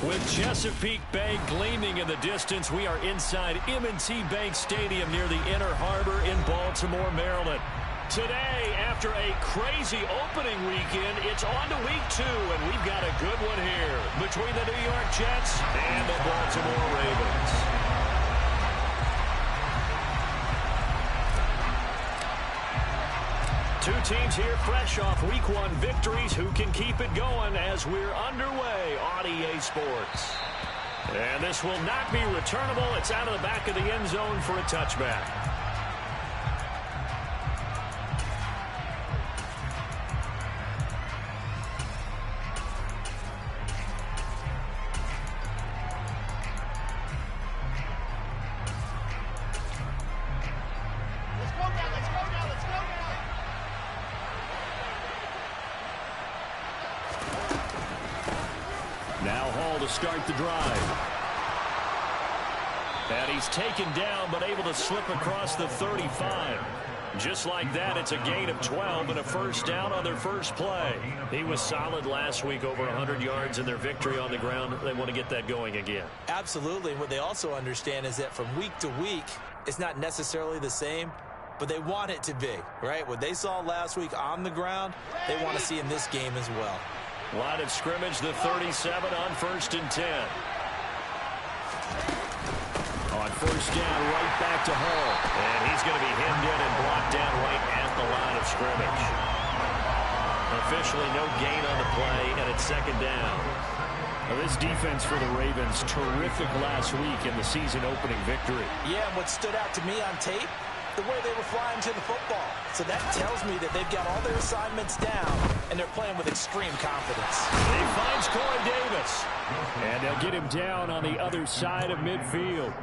With Chesapeake Bay gleaming in the distance, we are inside M&T Bank Stadium near the Inner Harbor in Baltimore, Maryland. Today, after a crazy opening weekend, it's on to week 2, and we've got a good one here between the New York Jets and the Baltimore Ravens. Two teams here fresh off week 1 victories. Who can keep it going as we're underway on EA Sports? And this will not be returnable. It's out of the back of the end zone for a touchback. Now Hall to start the drive. And he's taken down but able to slip across the 35. Just like that, it's a gain of 12 and a first down on their first play. He was solid last week, over 100 yards in their victory on the ground. They want to get that going again. Absolutely. What they also understand is that from week to week, it's not necessarily the same, but they want it to be, right? What they saw last week on the ground, they want to see in this game as well. Line of scrimmage, the 37 on 1st and 10. On first down, right back to Hall. And he's going to be hemmed in and blocked down right at the line of scrimmage. Officially no gain on the play, and it's 2nd down. Now, this defense for the Ravens, terrific last week in the season opening victory. Yeah, and what stood out to me on tape, the way they were flying to the football. So that tells me that they've got all their assignments down, and they're playing with extreme confidence. He finds Corey Davis. And they'll get him down on the other side of midfield.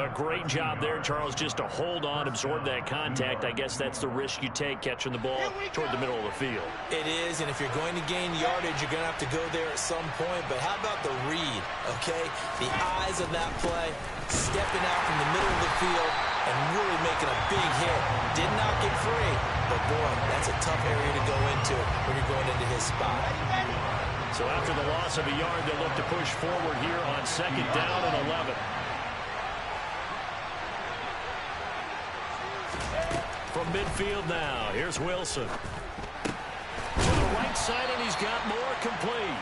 A great job there, Charles, just to hold on, absorb that contact. I guess that's the risk you take catching the ball toward the middle of the field. It is, and if you're going to gain yardage, you're going to have to go there at some point. But how about the read, okay? The eyes of that play, stepping out from the middle of the field and really making a big hit. Did not get free, but boy, that's a tough area to go into when you're going into his spot. So after the loss of a yard, they'll look to push forward here on 2nd down and 11. From midfield now, here's Wilson. To the right side, and he's got more complete.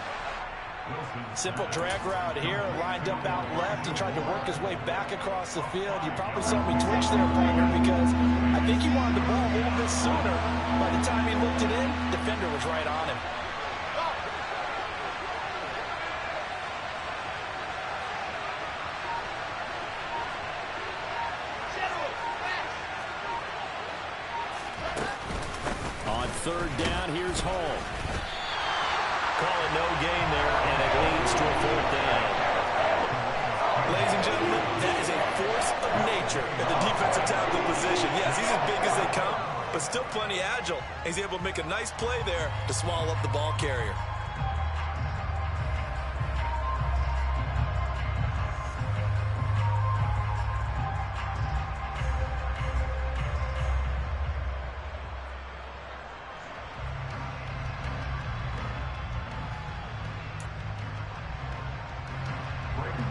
Simple drag route here, lined up out left. He tried to work his way back across the field. You probably saw me twitch there, partner, because I think he wanted the ball a little bit sooner. By the time he looked it in, defender was right on him. On 3rd down, here's Hall. Call it no gain there, and it leads to a 4th down. Ladies and gentlemen, that is a force of nature in the defensive tackle position. Yes, he's as big as they come, but still plenty agile. He's able to make a nice play there to swallow up the ball carrier.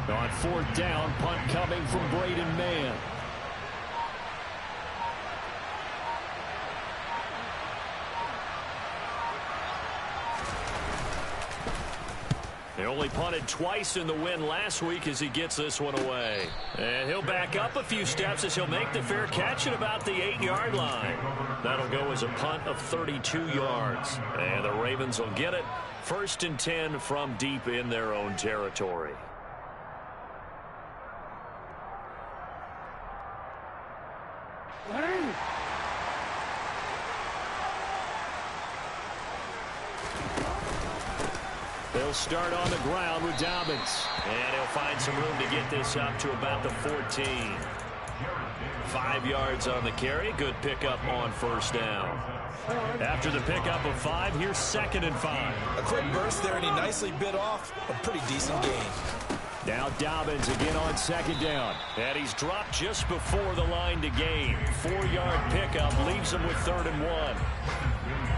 On 4th down, punt coming from Braden Mann. They only punted twice in the win last week as he gets this one away. And he'll back up a few steps as he'll make the fair catch at about the 8-yard line. That'll go as a punt of 32 yards. And the Ravens will get it. 1st and 10 from deep in their own territory. They'll start on the ground with Dobbins. And he'll find some room to get this up to about the 14. 5 yards on the carry. Good pickup on 1st down. After the pickup of 5, here's 2nd and 5. A quick burst there, and he nicely bit off a pretty decent gain. Now Dobbins again on 2nd down. And he's dropped just before the line to gain. 4-yard pickup leaves him with 3rd and 1.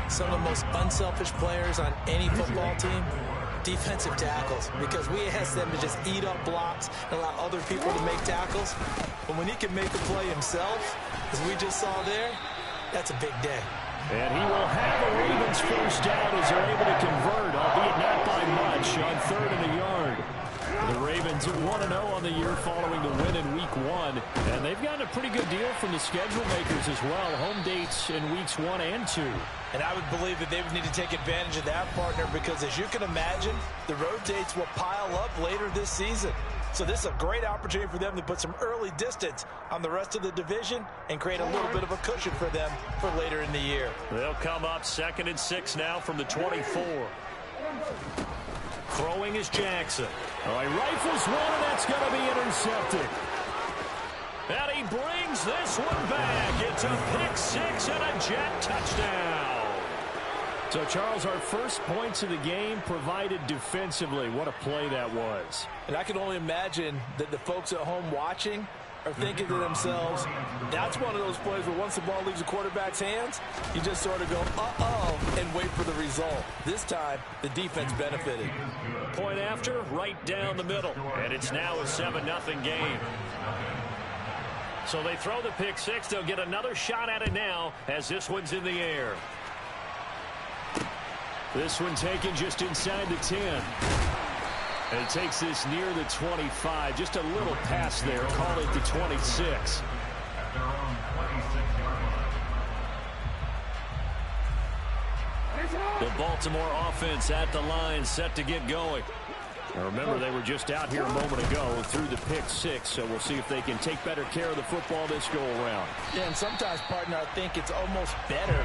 Some of the most unselfish players on any football team defensive tackles, because we ask them to just eat up blocks and allow other people to make tackles. But when he can make a play himself, as we just saw there, that's a big day. And he will have a Ravens first down as they're able to convert, albeit not by much, on 3rd and a yard. The Ravens 1-0 on the year following the win in Week 1. And they've gotten a pretty good deal from the schedule makers as well. Home dates in Weeks 1 and 2. And I would believe that they would need to take advantage of that, partner, because as you can imagine, the road dates will pile up later this season. So this is a great opportunity for them to put some early distance on the rest of the division and create a little bit of a cushion for them for later in the year. They'll come up 2nd and 6 now from the 24. Throwing is Jackson. All right, rifles one, and that's going to be intercepted. And he brings this one back. It's a pick-6 and a Jet touchdown. So, Charles, our first points of the game provided defensively. What a play that was. And I can only imagine that the folks at home watching are thinking to themselves, that's one of those plays where once the ball leaves the quarterback's hands, you just sort of go, uh-oh, and wait for the result. This time, the defense benefited. Point after, right down the middle. And it's now a 7-0 game. So they throw the pick-6. They'll get another shot at it now as this one's in the air. This one taken just inside the 10. And it takes this near the 25. Just a little pass there. Call it the 26. The Baltimore offense at the line, set to get going. Now remember, they were just out here a moment ago through the pick-6, so we'll see if they can take better care of the football this go-around. Yeah, and sometimes, partner, I think it's almost better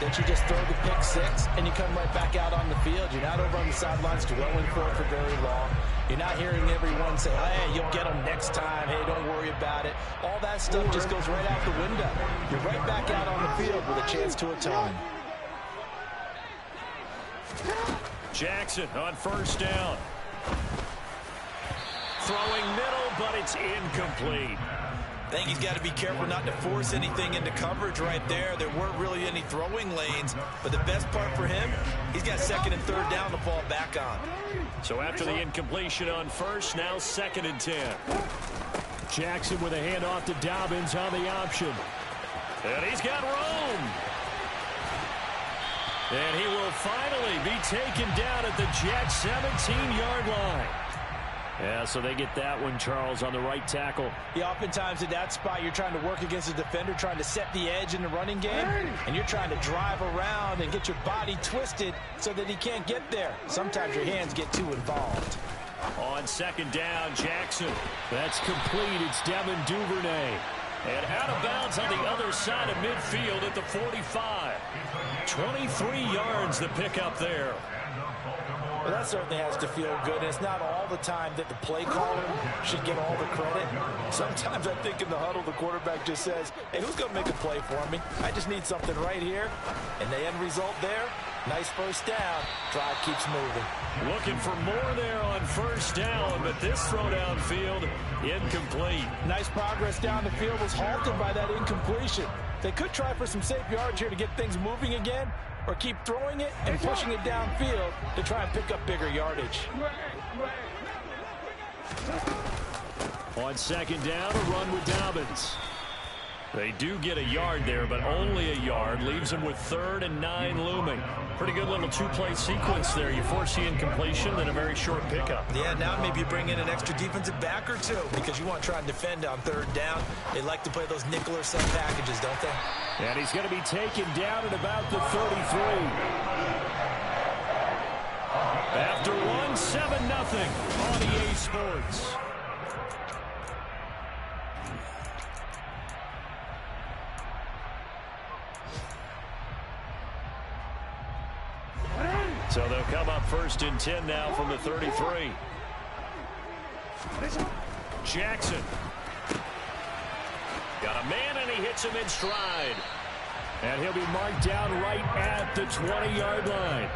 that you just throw the pick-6 and you come right back out on the field. You're not over on the sidelines dwelling for it for very long. You're not hearing everyone say, hey, you'll get them next time. Hey, don't worry about it. All that stuff just goes right out the window. You're right back out on the field with a chance to atone. Jackson on first down. Throwing middle, but it's incomplete. I think he's got to be careful not to force anything into coverage right there. There weren't really any throwing lanes, but the best part for him, he's got 2nd and 3rd down to fall back on. So after the incompletion on first, now 2nd and 10. Jackson with a handoff to Dobbins on the option. And he's got room. And he will finally be taken down at the Jets' 17-yard line. Yeah, so they get that one, Charles, on the right tackle. Yeah, oftentimes at that spot, you're trying to work against a defender, trying to set the edge in the running game, and you're trying to drive around and get your body twisted so that he can't get there. Sometimes your hands get too involved. On 2nd down, Jackson. That's complete. It's Devin Duvernay. And out of bounds on the other side of midfield at the 45. 23 yards the pickup there. Well, that certainly has to feel good. And it's not all the time that the play caller should get all the credit. Sometimes I think in the huddle, the quarterback just says, hey, who's going to make a play for me? I just need something right here. And the end result there, nice first down. Drive keeps moving. Looking for more there on first down, but this throw downfield, incomplete. Nice progress down the field was halted by that incompletion. They could try for some safe yards here to get things moving again, or keep throwing it and pushing it downfield to try and pick up bigger yardage. On 2nd down, a run with Dobbins. They do get a yard there, but only a yard. Leaves them with 3rd and 9 looming. Pretty good little two-play sequence there. You force the incompletion, then a very short pickup. Yeah, now maybe you bring in an extra defensive back or two because you want to try and defend on 3rd down. They like to play those nickel or sub packages, don't they? And he's going to be taken down at about the 33. After 1-7-0 on EA Sports. So they'll come up 1st and 10 now from the 33. Jackson. Got a man, and he hits him in stride. And he'll be marked down right at the 20-yard line.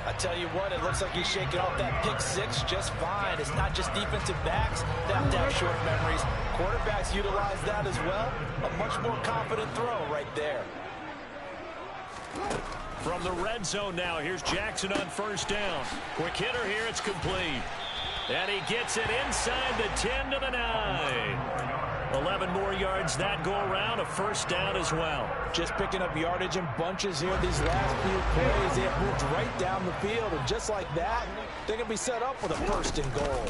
I tell you what, it looks like he's shaking off that pick-6 just fine. It's not just defensive backs that have to have short memories. Quarterbacks utilize that as well. A much more confident throw right there. From the red zone now, here's Jackson on first down. Quick hitter here, it's complete. And he gets it inside the 10 to the 9. 11 more yards that go around, a first down as well. Just picking up yardage in bunches here these last few plays. They have moved right down the field, and just like that, they're going to be set up with a first and goal.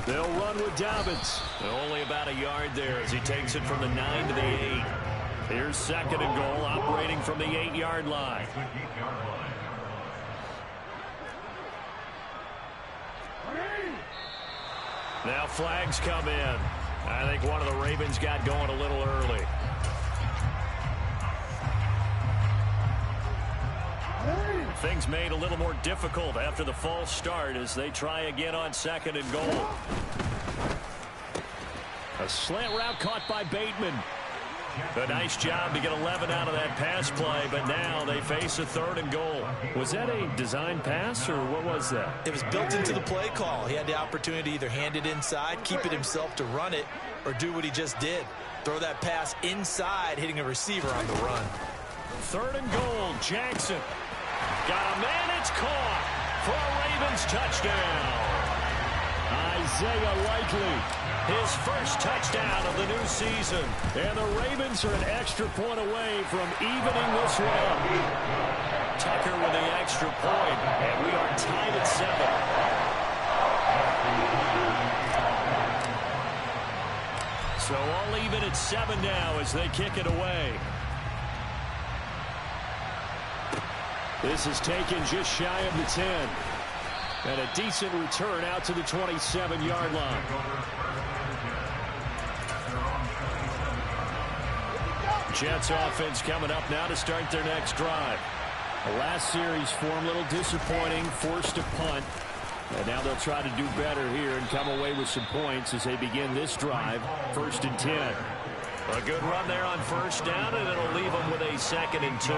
They'll run with Dobbins. Only about a yard there as he takes it from the 9 to the 8. Here's second and goal, operating from the 8-yard line. Now flags come in. I think one of the Ravens got going a little early. Things made a little more difficult after the false start as they try again on second and goal. A slant route caught by Bateman. A nice job to get 11 out of that pass play, but now they face a third and goal. Was that a design pass, or what was that? It was built into the play call. He had the opportunity to either hand it inside, keep it himself to run it, or do what he just did. Throw that pass inside, hitting a receiver on the run. Third and goal, Jackson. Got a man, it's caught for a Ravens touchdown. Isaiah Likely, his first touchdown of the new season. And the Ravens are an extra point away from evening this run. Tucker with the extra point, and we are tied at 7. So all even at 7 now as they kick it away. This is taken just shy of the 10. And a decent return out to the 27-yard line. Jets offense coming up now to start their next drive. The last series for them, a little disappointing, forced a punt. And now they'll try to do better here and come away with some points as they begin this drive, 1st and 10. A good run there on first down, and it'll leave them with a 2nd and 2.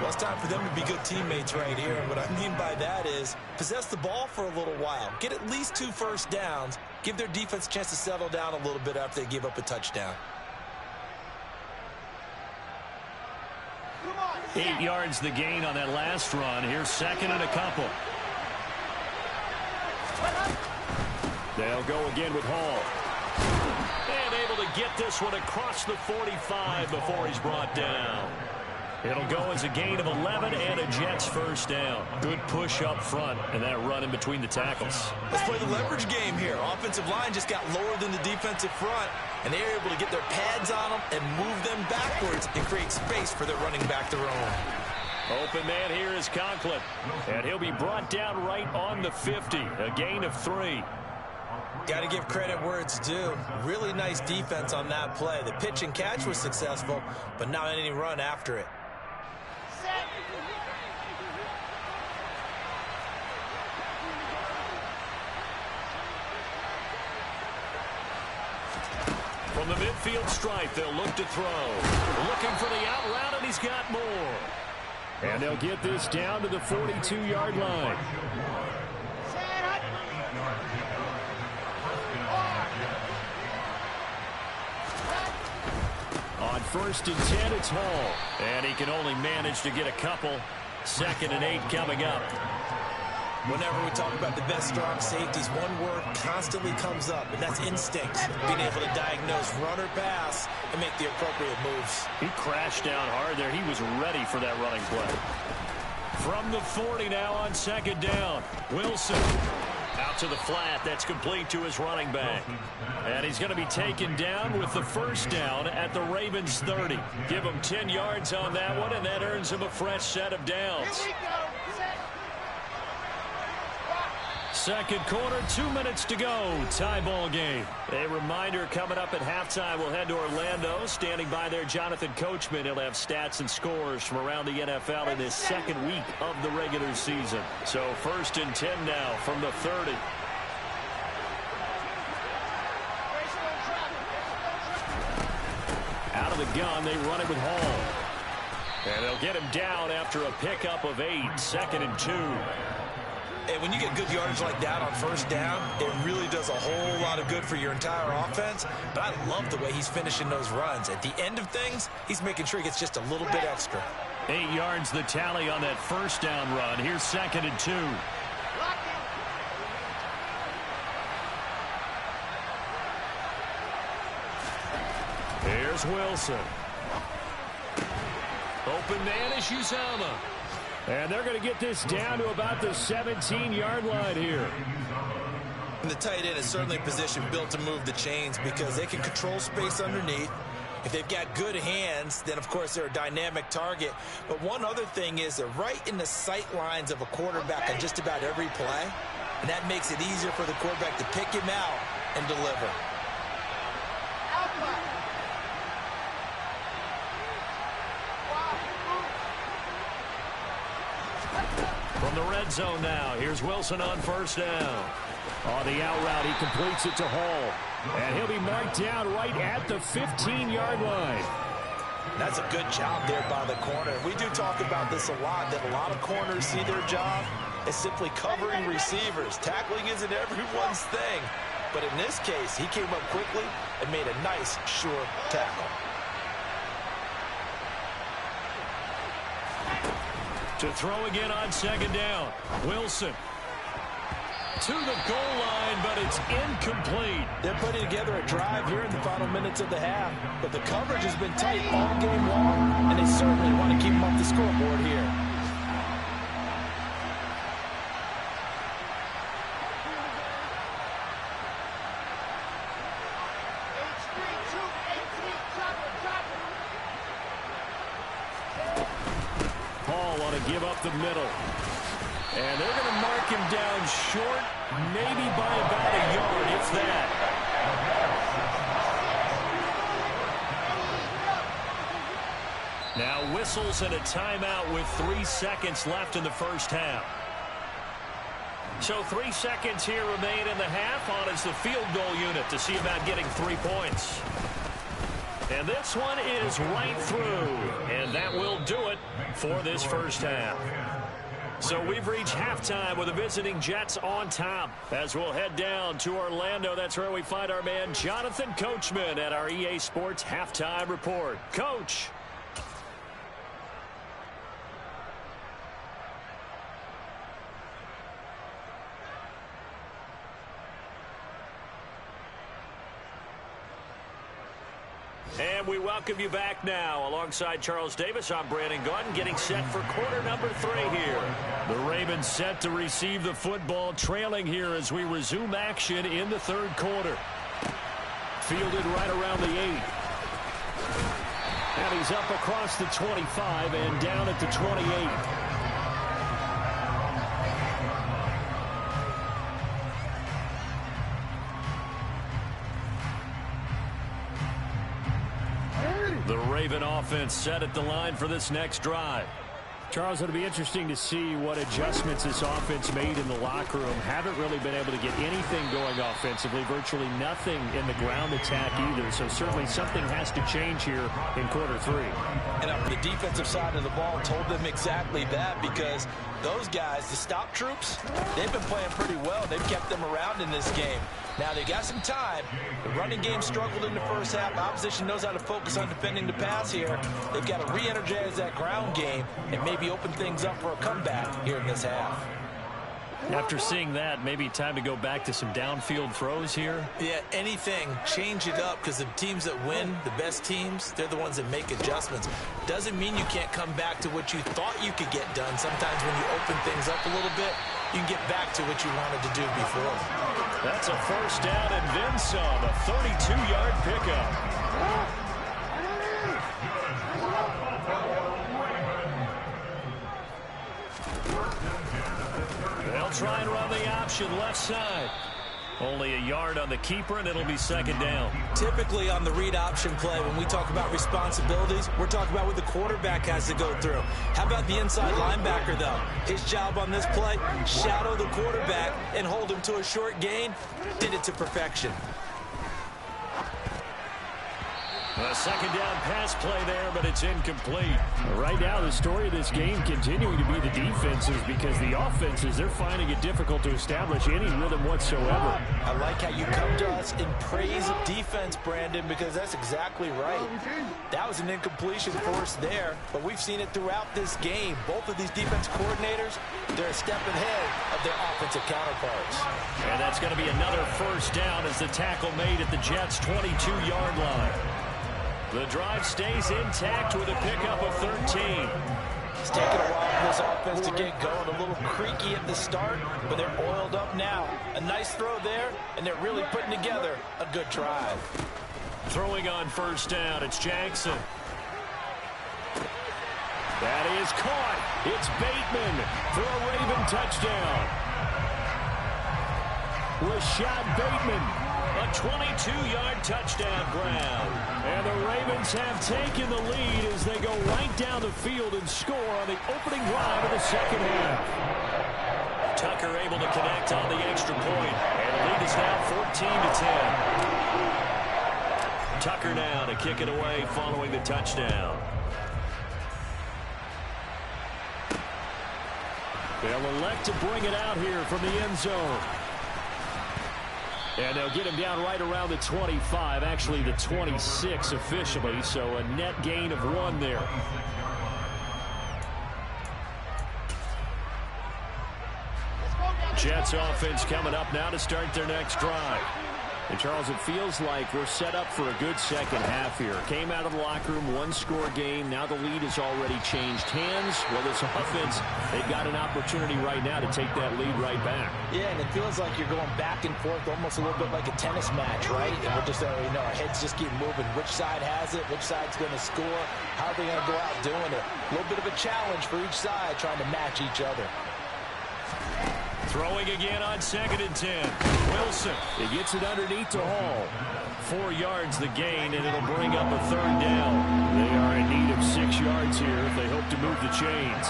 Well, it's time for them to be good teammates right here. And what I mean by that is possess the ball for a little while. Get at least 2 first downs. Give their defense a chance to settle down a little bit after they give up a touchdown. 8 yards the gain on that last run. Here's 2nd and a couple. They'll go again with Hall. And able to get this one across the 45 before he's brought down. It'll go as a gain of 11 and a Jets first down. Good push up front and that run in between the tackles. Let's play the leverage game here. Offensive line just got lower than the defensive front, and they're able to get their pads on them and move them backwards and create space for their running back to roam. Open man here is Conklin, and he'll be brought down right on the 50. A gain of 3. Got to give credit where it's due. Really nice defense on that play. The pitch and catch was successful, but not any run after it. From the midfield stripe, they'll look to throw. Looking for the out route, and he's got more. And they'll get this down to the 42-yard line. On 1st and 10, it's Hall. And he can only manage to get a couple. 2nd and 8 coming up. Whenever we talk about the best strong safeties, one word constantly comes up, and that's instinct. Being able to diagnose run or pass and make the appropriate moves. He crashed down hard there. He was ready for that running play. From the 40 now on 2nd down. Wilson out to the flat. That's complete to his running back. And he's going to be taken down with the first down at the Ravens 30. Give him 10 yards on that one, and that earns him a fresh set of downs. Second quarter, 2 minutes to go. Tie ball game. A reminder coming up at halftime. We'll head to Orlando. Standing by there, Jonathan Coachman. He'll have stats and scores from around the NFL in this second week of the regular season. So 1st and 10 now from the 30. Out of the gun, they run it with Hall. And they'll get him down after a pickup of 8. 2nd and 2. And when you get good yardage like that on first down, it really does a whole lot of good for your entire offense. But I love the way he's finishing those runs. At the end of things, he's making sure he gets just a little bit extra. 8 yards the tally on that first down run. Here's 2nd and 2. Here's Wilson. Open man is Uzomah. And they're going to get this down to about the 17-yard line here. And the tight end is certainly a position built to move the chains because they can control space underneath. If they've got good hands, then, of course, they're a dynamic target. But one other thing is they're right in the sight lines of a quarterback on just about every play. And that makes it easier for the quarterback to pick him out and deliver. From the red zone now, here's Wilson on first down. On the out route, he completes it to Hall. And he'll be marked down right at the 15-yard line. That's a good job there by the corner. We do talk about this a lot, that a lot of corners see their job as simply covering receivers. Tackling isn't everyone's thing. But in this case, he came up quickly and made a nice, sure tackle. To throw again on 2nd down. Wilson to the goal line, but it's incomplete. They're putting together a drive here in the final minutes of the half, but the coverage has been tight all game long, and they certainly want to keep them off the scoreboard here. Paul want to give up the middle. And they're going to mark him down short, maybe by about a yard, if that. Now whistles and a timeout with 3 seconds left in the first half. So 3 seconds here remain in the half on as the field goal unit to see about getting 3 points. And this one is right through. And that will do it for this first half. So we've reached halftime with the visiting Jets on top. As we'll head down to Orlando, that's where we find our man Jonathan Coachman at our EA Sports Halftime Report. Coach. And we welcome you back now. Alongside Charles Davis, I'm Brandon Gaudin, getting set for quarter number 3 here. The Ravens set to receive the football, trailing here as we resume action in the 3rd quarter. Fielded right around the 8. And he's up across the 25 and down at the 28. The Raven offense set at the line for this next drive. Charles, it'll be interesting to see what adjustments this offense made in the locker room. Haven't really been able to get anything going offensively, virtually nothing in the ground attack either. So certainly something has to change here in quarter 3. And on the defensive side of the ball told them exactly that, because those guys, the stop troops, they've been playing pretty well. They've kept them around in this game. Now, they got some time. The running game struggled in the first half. The opposition knows how to focus on defending the pass here. They've got to re-energize that ground game and maybe open things up for a comeback here in this half. After seeing that, maybe time to go back to some downfield throws here. Yeah, anything. Change it up, because the teams that win, the best teams, they're the ones that make adjustments. Doesn't mean you can't come back to what you thought you could get done. Sometimes when you open things up a little bit, you can get back to what you wanted to do before. That's a first down and then some, a 32-yard pickup. They'll try and run the option left side. Only a yard on the keeper, and it'll be 2nd down. Typically on the read option play, when we talk about responsibilities, we're talking about what the quarterback has to go through. How about the inside linebacker, though? His job on this play, shadow the quarterback and hold him to a short gain. Did it to perfection. A second down pass play there, but it's incomplete. Right now, the story of this game continuing to be the defenses, because the offenses, they're finding it difficult to establish any rhythm whatsoever. I like how you come to us in praise of defense, Brandon, because that's exactly right. That was an incompletion for us there, but we've seen it throughout this game. Both of these defense coordinators, they're a step ahead of their offensive counterparts. And that's going to be another first down as the tackle made at the Jets' 22-yard line. The drive stays intact with a pickup of 13. It's taken a while for this offense to get going. A little creaky at the start, but they're oiled up now. A nice throw there, and they're really putting together a good drive. Throwing on first down, it's Jackson. That is caught. It's Bateman for a Raven touchdown. Rashad Bateman. A 22-yard touchdown grab. And the Ravens have taken the lead as they go right down the field and score on the opening drive of the second half. Tucker able to connect on the extra point. And the lead is now 14-10. Tucker now to kick it away following the touchdown. They'll elect to bring it out here from the end zone. And they'll get him down right around the 25, actually the 26 officially, so a net gain of 1 there. Jets offense coming up now to start their next drive. And Charles, it feels like we're set up for a good second half here. Came out of the locker room, one-score game. Now the lead has already changed hands. Well, this offense, they've got an opportunity right now to take that lead right back. Yeah, and it feels like you're going back and forth, almost a little bit like a tennis match, right? And we're just, our heads just keep moving. Which side has it? Which side's going to score? How are they going to go out doing it? A little bit of a challenge for each side, trying to match each other. Throwing again on 2nd and 10. Wilson. He gets it underneath to Hall. 4 yards the gain, and it'll bring up a 3rd down. They are in need of 6 yards here if they hope to move the chains.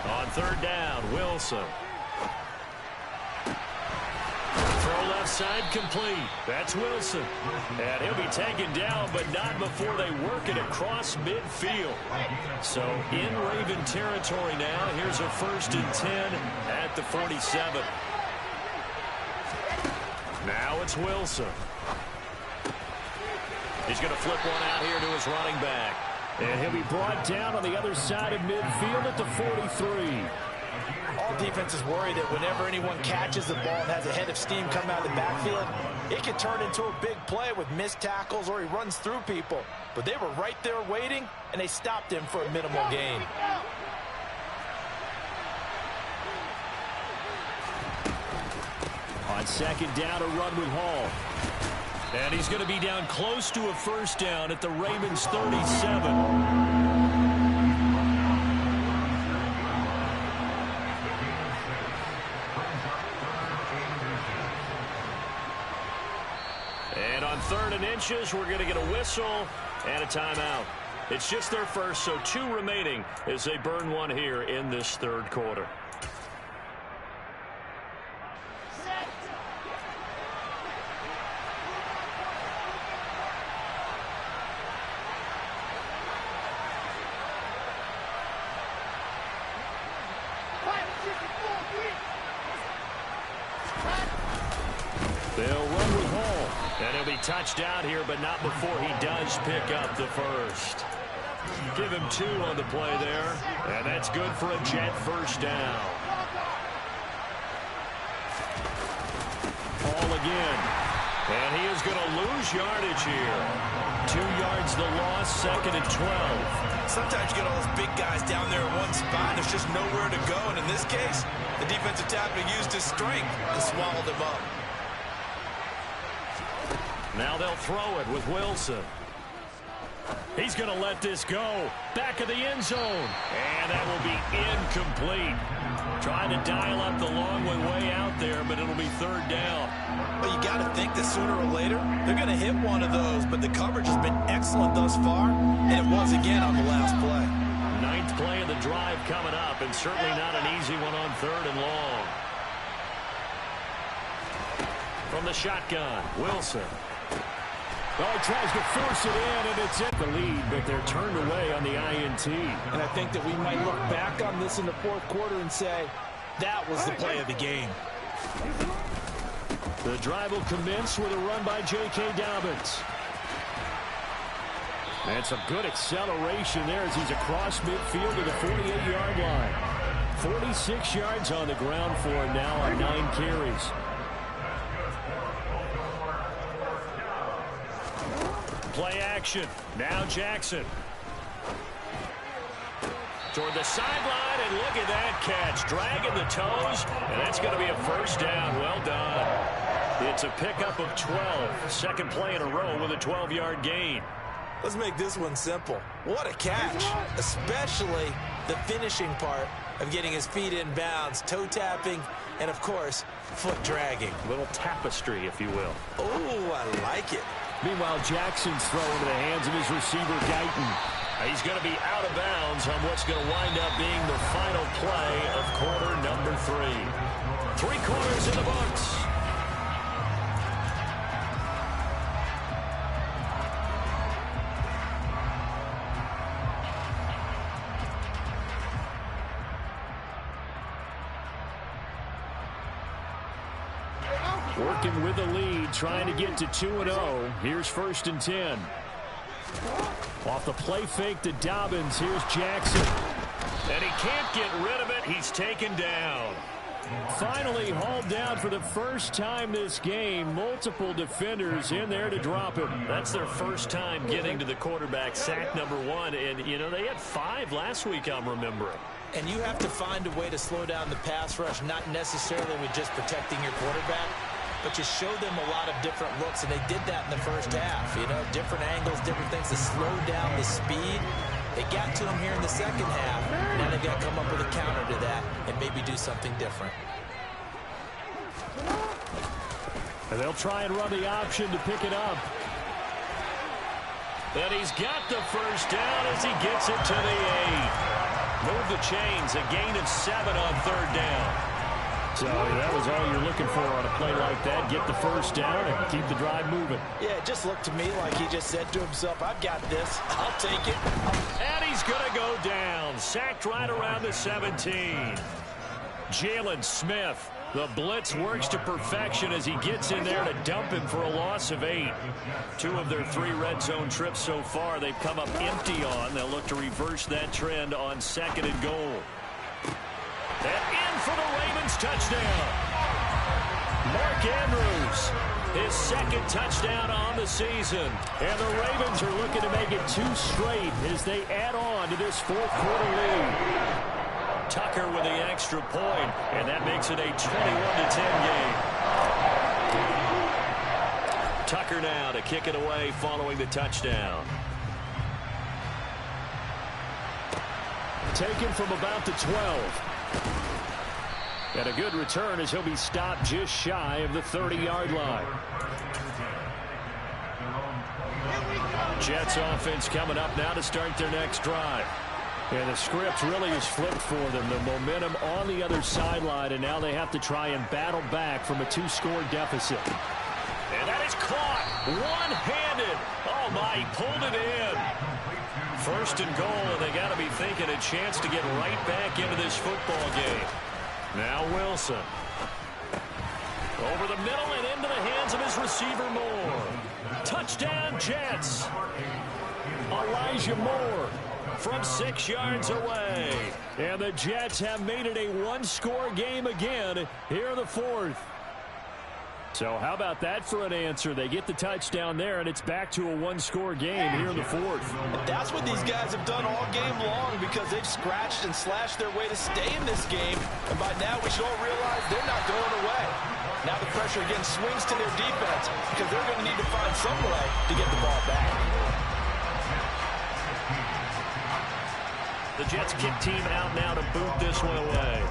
On 3rd down, Wilson. Throw left side complete. That's Wilson. And he'll be taken down, but not before they work it across midfield. So in Raven territory now. Here's a 1st and 10 at the 47. Now it's Wilson. He's going to flip one out here to his running back. And he'll be brought down on the other side of midfield at the 43. All defenses worry that whenever anyone catches the ball and has a head of steam come out of the backfield, it can turn into a big play with missed tackles or he runs through people. But they were right there waiting, and they stopped him for a minimal gain. On 2nd down, a run with Hall. And he's going to be down close to a 1st down at the Ravens 37. And on 3rd and inches, we're going to get a whistle and a timeout. It's just their first, so 2 remaining as they burn 1 here in this 3rd quarter. They'll run with Hall. And he'll be touched out here, but not before he does pick up the 1st. Give him 2 on the play there. And that's good for a Jet 1st down. Hall again. And he is going to lose yardage here. 2 yards the loss, 2nd and 12. Sometimes you get all those big guys down there in one spot. There's just nowhere to go. And in this case, the defensive tackle used his strength and swallowed him up. Now they'll throw it with Wilson. He's going to let this go. Back of the end zone. And that will be incomplete. Trying to dial up the long way out there, but it'll be 3rd down. Well, you got to think that sooner or later, they're going to hit one of those, but the coverage has been excellent thus far, and it was again on the last play. 9th play of the drive coming up, and certainly not an easy one on 3rd and long. From the shotgun, Wilson. Well, he tries to force it in, and it's in the lead, but they're turned away on the INT. And I think that we might look back on this in the fourth quarter and say, that was the play of the game. The drive will commence with a run by J.K. Dobbins. And some good acceleration there as he's across midfield to the 48-yard line. 46 yards on the ground for him now on 9 carries. Play action. Now Jackson. Toward the sideline, and look at that catch. Dragging the toes, and that's going to be a first down. Well done. It's a pickup of 12. Second play in a row with a 12-yard gain. Let's make this one simple. What a catch, especially the finishing part of getting his feet in bounds, toe tapping, and, of course, foot dragging. A little tapestry, if you will. Oh, I like it. Meanwhile, Jackson's throw into the hands of his receiver, Guyton. He's going to be out of bounds on what's going to wind up being the final play of quarter number 3. 3 quarters in the books. Working with the lead, trying to get to 2-0. Here's 1st and 10. Off the play fake to Dobbins, here's Jackson. And he can't get rid of it. He's taken down. Finally hauled down for the first time this game. Multiple defenders in there to drop him. That's their first time getting to the quarterback, sack number 1. And, you know, they had 5 last week, I'm remembering. And you have to find a way to slow down the pass rush, not necessarily with just protecting your quarterback, but you show them a lot of different looks, and they did that in the first half. You know, different angles, different things to slow down the speed. They got to him here in the second half. Now they've got to come up with a counter to that and maybe do something different. And they'll try and run the option to pick it up. And he's got the first down as he gets it to the 8. Move the chains, a gain of 7 on 3rd down. So that was all you're looking for on a play like that. Get the first down and keep the drive moving. Yeah, it just looked to me like he just said to himself, I've got this. I'll take it. And he's going to go down. Sacked right around the 17. Jalen Smith. The blitz works to perfection as he gets in there to dump him for a loss of 8. 2 of their 3 red zone trips so far they've come up empty on. They'll look to reverse that trend on 2nd and goal. And in for the Ravens touchdown. Mark Andrews, his 2nd touchdown on the season. And the Ravens are looking to make it 2 straight as they add on to this 4th quarter lead. Tucker with the extra point, and that makes it a 21-10 game. Tucker now to kick it away following the touchdown. Taken from about the 12. And a good return as he'll be stopped just shy of the 30-yard line. Jets offense coming up now to start their next drive. And the script really is flipped for them. The momentum on the other sideline, and now they have to try and battle back from a 2-score deficit. And that is caught one-handed. Oh, my, he pulled it in. 1st and goal, and they got to be thinking a chance to get right back into this football game. Now Wilson. Over the middle and into the hands of his receiver Moore. Touchdown Jets. Elijah Moore from 6 yards away. And the Jets have made it a 1-score game again here in the 4th. So how about that for an answer? They get the touchdown there, and it's back to a 1-score game here in the 4th. That's what these guys have done all game long because they've scratched and slashed their way to stay in this game. And by now we should all realize they're not going away. Now the pressure again swings to their defense because they're going to need to find some way to get the ball back. The Jets kick team out now to boot this one away.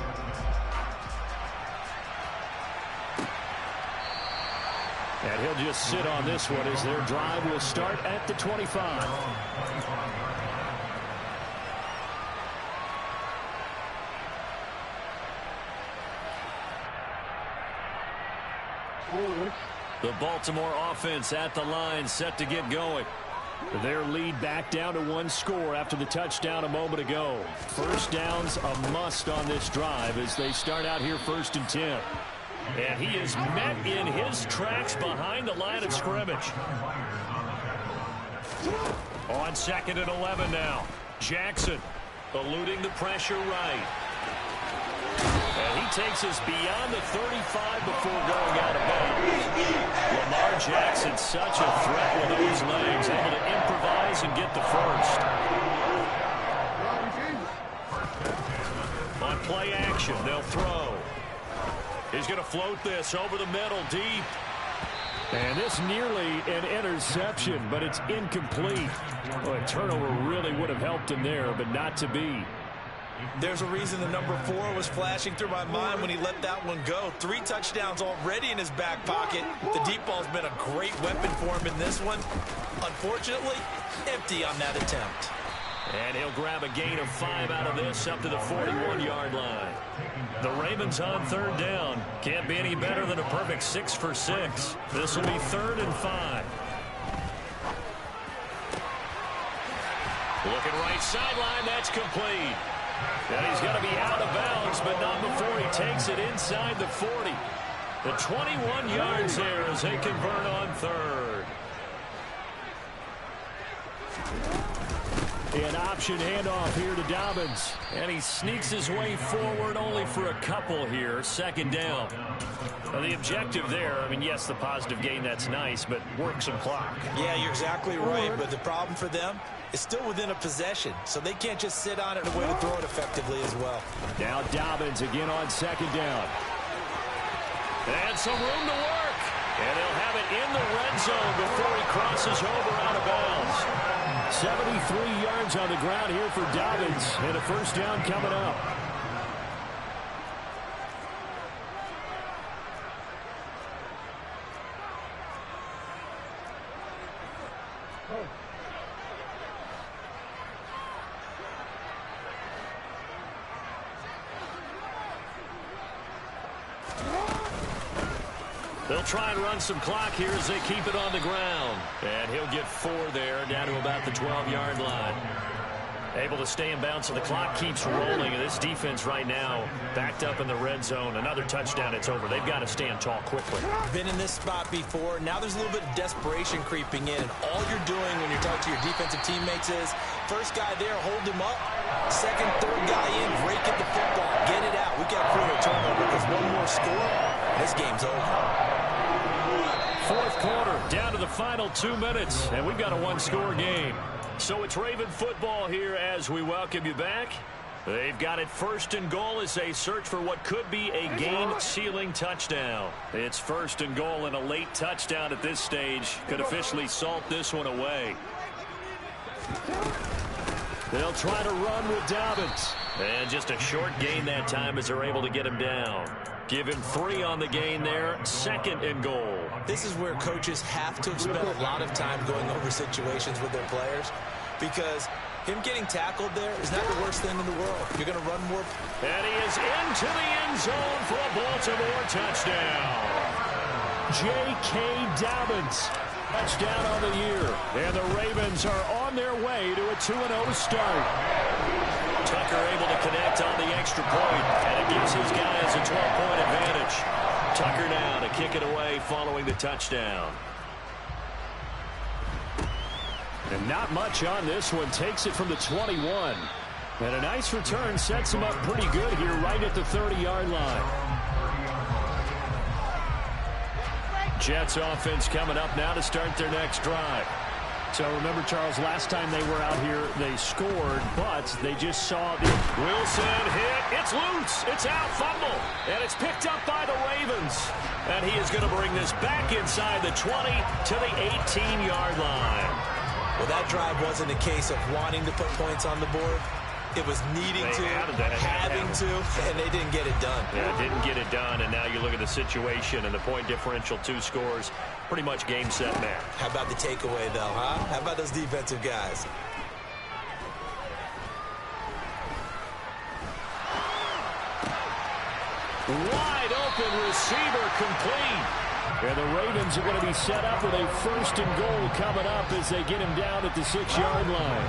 And he'll just sit on this one as their drive will start at the 25. The Baltimore offense at the line, set to get going. Their lead back down to 1 score after the touchdown a moment ago. First down's a must on this drive as they start out here 1st and 10. And he is met in his tracks behind the line of scrimmage. On 2nd and 11 now. Jackson eluding the pressure right. And he takes us beyond the 35 before going out of bounds. Lamar Jackson, such a threat with those legs, able to improvise and get the first. On play action, they'll throw. He's going to float this over the middle, deep. And this nearly an interception, but it's incomplete. Well, a turnover really would have helped him there, but not to be. There's a reason the number 4 was flashing through my mind when he let that one go. 3 touchdowns already in his back pocket. The deep ball's been a great weapon for him in this one. Unfortunately, empty on that attempt. And he'll grab a gain of 5 out of this up to the 41-yard line. The Ravens on 3rd down. Can't be any better than a perfect 6 for 6. This will be 3rd and 5. Looking right sideline, that's complete. And he's going to be out of bounds, but not before he takes it inside the 40. The 21 yards there as they convert on 3rd. An option handoff here to Dobbins. And he sneaks his way forward only for a couple here. 2nd down. Now the objective there, I mean, yes, the positive gain, that's nice, but work some clock. Yeah, you're exactly right, but the problem for them is still within a possession, so they can't just sit on it in a way to throw it effectively as well. Now Dobbins again on 2nd down. And some room to work. And he'll have it in the red zone before he crosses over out of bounds. 73 yards on the ground here for Dobbins, and a 1st down coming up. They'll try and run some clock here as they keep it on the ground. And he'll get 4 there, down to about the 12-yard line. Able to stay in bounds, so the clock keeps rolling. And this defense right now backed up in the red zone. Another touchdown, it's over. They've got to stand tall quickly. Been in this spot before. Now there's a little bit of desperation creeping in. And all you're doing when you're talking to your defensive teammates is, first guy there, hold him up. Second, third guy in, break at the football. Get it out. We got to prove a turnover because one more score, this game's over. 4th quarter, down to the final 2 minutes, and we've got a 1-score game. So it's Raven football here as we welcome you back. They've got it 1st and goal as they search for what could be a game-sealing touchdown. It's 1st and goal, and a late touchdown at this stage could officially salt this one away. They'll try to run with Dobbins. And just a short gain that time as they're able to get him down. Give him 3 on the gain there. 2nd and goal. This is where coaches have to spend a lot of time going over situations with their players, because him getting tackled there is not the worst thing in the world. You're going to run more. And he is into the end zone for a Baltimore touchdown. J.K. Dobbins. Touchdown on the year. And the Ravens are on their way to a 2-0 start. Tucker able to connect on the extra point, and it gives his guys a 12-point advantage. Tucker now to kick it away following the touchdown. And not much on this one. Takes it from the 21. And a nice return sets him up pretty good here right at the 30-yard line. Jets offense coming up now to start their next drive. So remember, Charles, last time they were out here, they scored, but they just saw the Wilson hit. It's loose. It's out. Fumble. And it's picked up by the Ravens. And he is going to bring this back inside the 20 to the 18-yard line. Well, that drive wasn't a case of wanting to put points on the board. It was needing to, having to, and they didn't get it done. Yeah, didn't get it done, and now you look at the situation and the point differential, 2 scores, pretty much game, set, match. How about the takeaway, though, huh? How about those defensive guys? Wide open receiver complete. And the Ravens are going to be set up with a 1st and goal coming up as they get him down at the 6-yard line.